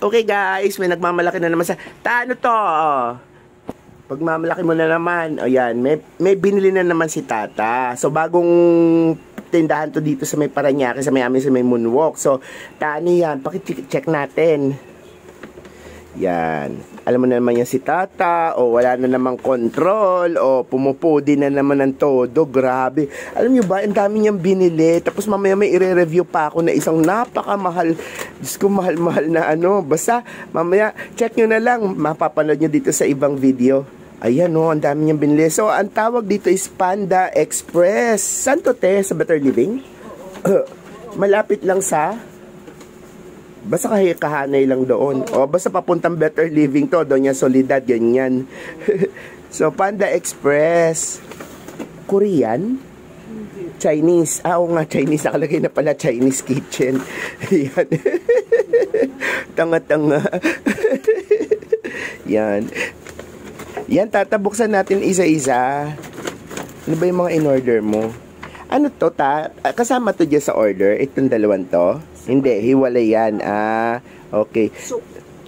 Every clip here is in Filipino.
Okay guys, may nagmamalaki na naman sa... Ano to? Pagmamalaki mo na naman. O yan, may binili na naman si Tata. So bagong tindahan to dito sa may Parañaque, sa may amin sa may Moonwalk. So, ano yan? Pakicheck natin. Yan. Alam mo na naman yan si Tata, o wala na namang control, o pumupudi na naman ng todo. Grabe. Alam nyo ba, ang dami niyang binili. Tapos mamaya may i-review pa ako na isang napakamahal. Diyos ko, mahal-mahal na ano. Basta, mamaya, check nyo na lang. Mapapanood nyo dito sa ibang video. Ayan o, ang dami niyang binili. So, ang tawag dito is Panda Express. Saan to, te? Sa Better Living? Malapit lang sa... Basta kahanay lang doon. O basta papuntang Better Living to. Doon yan, Solidad, ganyan. So, Panda Express. Korean? Chinese. Oo nga, Chinese. Nakalagay na pala Chinese kitchen. Yan. Tanga-tanga. Yan. Yan, tatabuksan natin isa-isa. Ano ba yung mga in-order mo? Ano to, kasama to dyan sa order? Itong dalawan to? Hindi, hiwalay yan. Okay.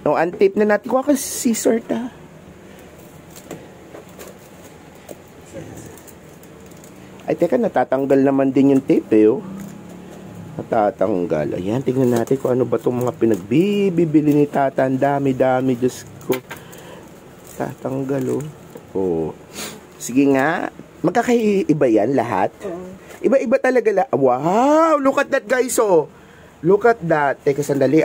O, untape na natin. Kuha ka scissor, ta. Ay, teka, natatanggal naman din yung tape, eh, oh. Natatanggal. Ayan, tingnan natin kung ano ba itong mga pinagbibili ni Tata. Ang dami-dami, Diyos ko. Tatanggal, oh. Oh. Sige nga. Magkakaiba yan lahat? Iba-iba talaga. Wow! Look at that, guys, oh. Look at that. Teka, sandali,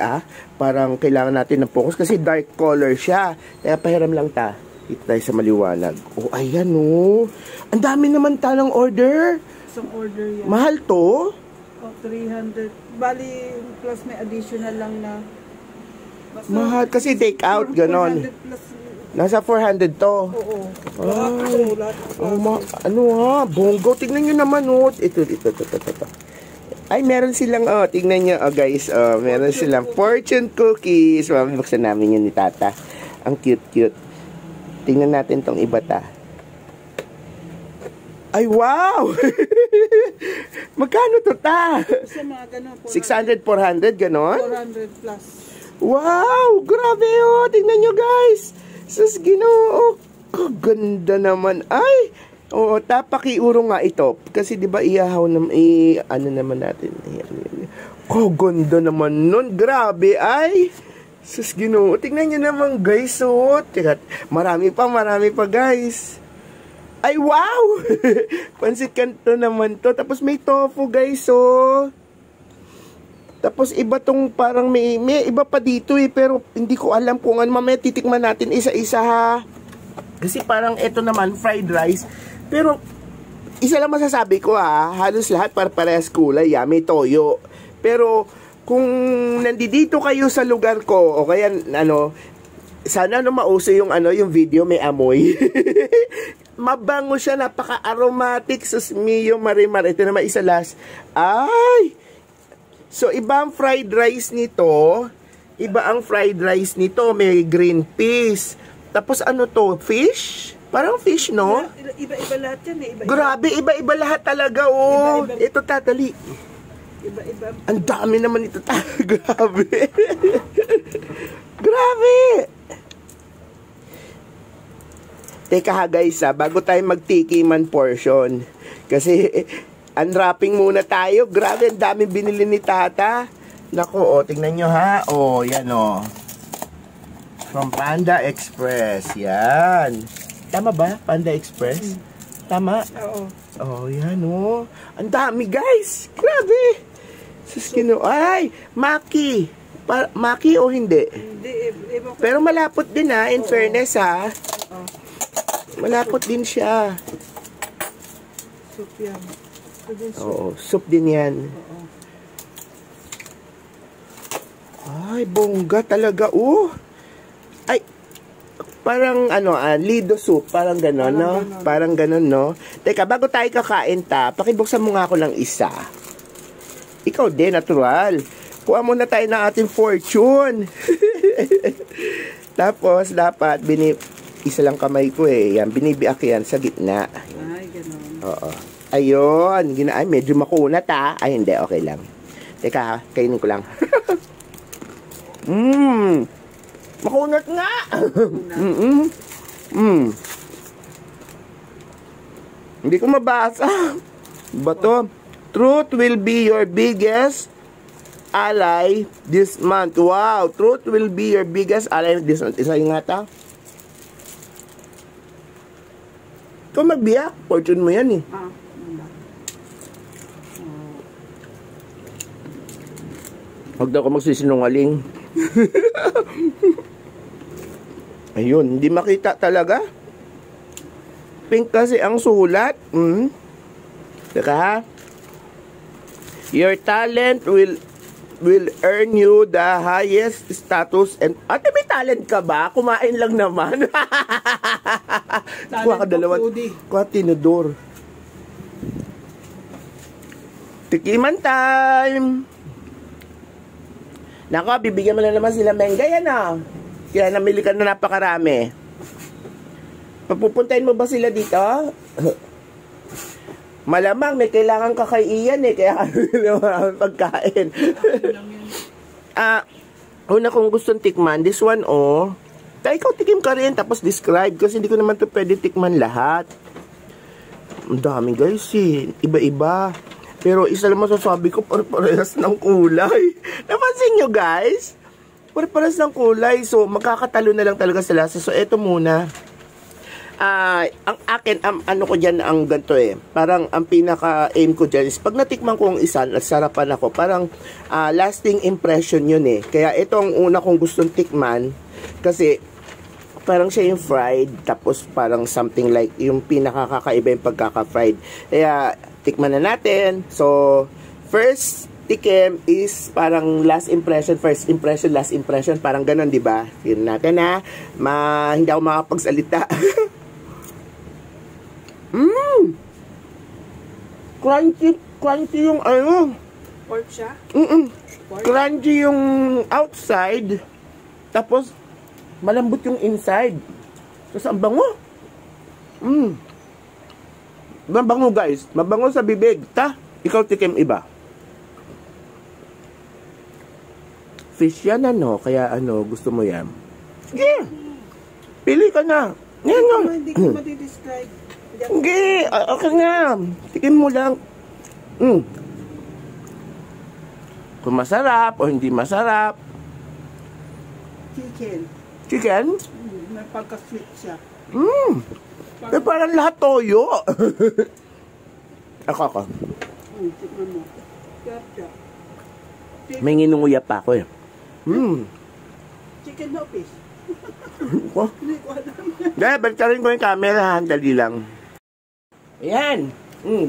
Parang kailangan natin ng focus kasi dark color siya. Kaya pahiram lang ta. Dito tayo sa maliwanag. Oh, ayan, oh. Ang dami naman talang order. Isang order yan. Mahal to? 300. Bali, plus may additional lang na. Basta, mahal. Kasi take out, ganon. Nasa 400 to. Oo. Ano bonggo. Tignan nyo naman, oh. Ito. Ay, meron silang, tingnan nyo, guys, meron silang fortune cookies. Buksan namin yun ni Tata. Ang cute-cute. Tingnan natin tong iba, ta. Ay, wow! Magkano to, ta? 600, 400, ganon? 400 plus. Wow! Grabe, oh! Tingnan nyo, guys! Sus, Ginoo! Kaganda naman. Ay! Oo, pakiuro nga ito. Kasi di ba iyahaw na, ano naman natin. Kaganda naman nun. Grabe, ay! Sus, Ginoo. Tingnan nyo naman, guys, oh. Teka, marami pa, guys. Ay, wow! Pansit Canton naman to. Tapos may tofu, guys, oh. Tapos iba tong parang may iba pa dito, pero hindi ko alam kung ano. Mamaya titikman natin isa-isa, ha. Kasi parang ito naman, fried rice. Pero, isa lang masasabi ko, halos lahat parehas kulay, may toyo. Pero, kung nandito kayo sa lugar ko, o kaya, sana mauso yung video, may amoy. Mabango siya, napaka-aromatic, sus mio, marimar. Ito naman isa last. Ay! So, iba ang fried rice nito. May green peas. Tapos ano to, fish? Parang fish, no? Iba-iba lahat yan, eh. Grabe, iba-iba lahat talaga, oh. Ito, tatali. Iba-iba. Ang dami naman ito, grabe. Grabe. Teka ha, guys, bago tayo magtikiman portion. Kasi, unwrapping muna tayo. Grabe, ang dami binili ni Tata. Naku, tingnan nyo, ha. Yan, from Panda Express. Yan. Tama ba? Panda Express? Tama? Oo. Yan, ang dami, guys. Grabe. Suskino. Ay, Maki. Maki o hindi? Hindi. Pero malapot din, in fairness, ha. Malapot din siya. Soup yan. Oo, soup din yan. Ay, bongga talaga, Ay, parang lido soup, parang gano'n, no? Parang gano'n, no? Teka, bago tayo kakain, pakibuksan mo nga ako ng isa. Ikaw din, natural. Kuha muna tayo ng ating fortune. Tapos, dapat, isa lang kamay ko, yan, binibiak yan sa gitna. Ay, gano'n. Oo. Ayun, ay, medyo makunat, Ay, hindi, okay lang. Teka, kainin ko lang. Makunat nga! Una. Hindi ko mabasa. Bato. Truth will be your biggest ally this month. Wow! Truth will be your biggest ally this month. Isa yung ngata. Ikaw magbiyak. Fortune mo yan eh. Wala. Huwag daw ako magsisinungaling. Ayun, hindi makita talaga. Pink kasi ang sulat. Teka ha. Your talent will earn you the highest status and... Ate, may talent ka ba? Kumain lang naman. Kuha ka dalawa. Kuha tinidor. Tikiman time! Nako, bibigyan mo na naman sila mengga yan ah. Kaya namili ka na napakarami. Papupuntahin mo ba sila dito? Malamang may kailangan ka kay Ian eh. Kaya maraming pagkain. Una kong gustong tikman, this one oh. Kaya ikaw tikim ka rin, tapos describe. Kasi hindi ko naman to pwede tikman lahat. Ang dami guys eh. Iba-iba. Pero isa lang masasabi ko, parehas ng kulay. Napansin nyo guys? Parehas ng kulay. So magkakatalo na lang talaga sila. So eto muna. Ang akin, ano ko dyan ang ganito eh. Parang ang pinaka-aim ko dyan is pag natikman ko ang isa at sarapan ako, parang lasting impression yun eh. Kaya ito ang una kong gustong tikman. Kasi parang siya yung fried, tapos parang something like yung pinakakakaiba yung pagkaka-fried. Kaya tikman na natin. So, first tikim is parang last impression, first impression, last impression. Parang ganun, di ba? Yun natin ha. Hindi ako makapagsalita. Crunchy yung ano. Pork siya? Pork? Crunchy yung outside. Tapos, malambot yung inside. Tapos, ang bango. Mabango guys. Mabango sa bibig. Ikaw tikim iba. Fish yan ano. Kaya ano, gusto mo yan. Sige. Pili ka na. Yan yun. Hindi ko matidescribe. Hindi. Okay nga. Tikim mo lang. Kung masarap o hindi masarap. Chicken. Chicken? May pagka-sweet siya. Pero parang lahat toyo. Ako. Tikman mo. Sarap. May nginunguya pa ako eh. Chicken no fish. Hindi ko alam. Dahil, baliktad ko yung camera. Dali lang. Ayan.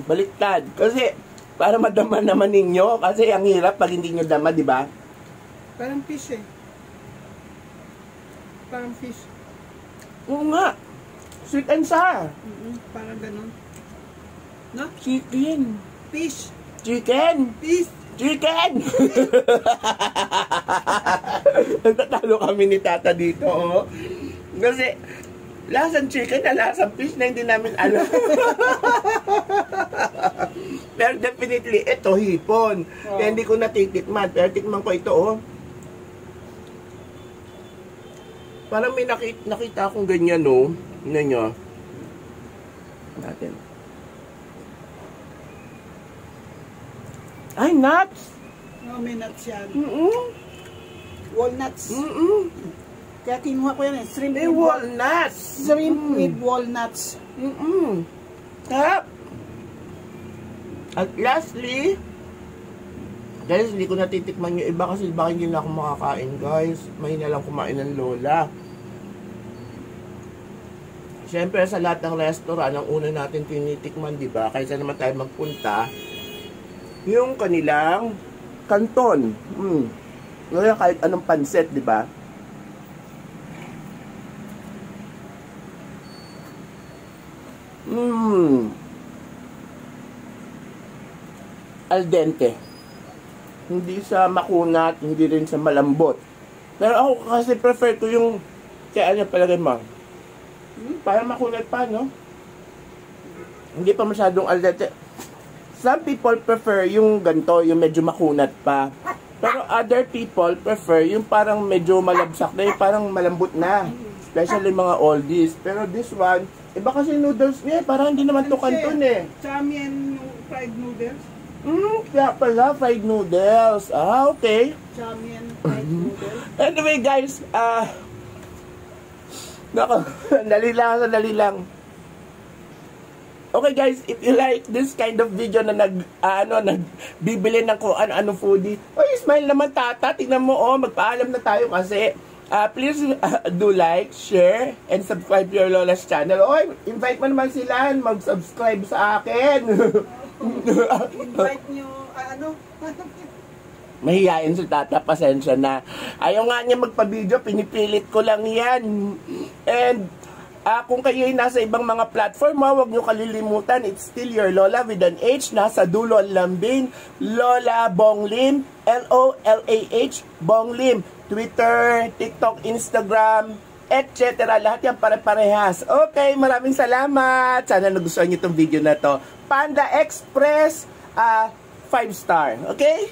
Baliktad. Kasi, para madama naman ninyo. Kasi ang hirap pag hindi nyo dama, di ba? Parang fish eh. Parang fish. Oo nga. Sweet and sour. Parang ganun. No? Chicken. Fish. Chicken. Fish. Chicken! Nagtatalo kami ni Tata dito, oh. Kasi, lasang chicken na lasang fish na hindi namin alam. Pero definitely, ito, hipon. Kaya hindi ko natitikman. Pero tikman ko ito, oh. Parang may nakita akong ganyan, oh. Yun nyo. Natin. Ay, nuts! Oh, may nuts yan. Walnuts. Kaya kinuha ko yan eh. Shrimp May walnuts! Shrimp with walnuts. Tap! At lastly, guys, hindi ko natitikman yung iba kasi baka hindi na ako makakain, guys. Mahina lang kumain ng lola. Siyempre, sa lahat ng restaurant, ang una natin tinitikman, di ba? Kaysa naman tayo magpunta, yung kanilang kanton. Kaya kahit anong pansit, di ba? Al dente. Hindi sa makunat, hindi rin sa malambot. Pero ako kasi prefer ko yung kaya ano palagay mo? Parang makunat pa, no? Hindi pa masyadong al dente. Some people prefer yung ganito, yung medyo makunat pa. Pero other people prefer yung parang medyo malabsak na, yung parang malambot na. Especially mga oldies. Pero this one, iba kasi noodles niya, parang hindi naman to kanton eh. Chamian fried noodles. Kaya pala, fried noodles. Ah, okay. Chamian fried noodles. Anyway guys, nako, dali lang. Okay guys, if you like this kind of video na nagbibili ng kung ano-ano foodie, smile naman tata, tingnan mo, magpaalam na tayo kasi. Please do like, share, and subscribe to your Lola's channel. Invite mo naman sila mag-subscribe sa akin. Invite nyo, Mahihain si tata, pasensya na. Ayaw nga niya magpa-video, pinipilit ko lang yan. And kung kayo ay nasa ibang mga platform, huwag nyo kalilimutan, it's still your Lola with an H, nasa dulo ang lambing, Lola Bong Lim, L-O-L-A-H, Bong Lim. Twitter, TikTok, Instagram, etc. Lahat yan pare-parehas. Okay, maraming salamat. Sana nagustuhan nyo itong video na to. Panda Express, 5 star. Okay?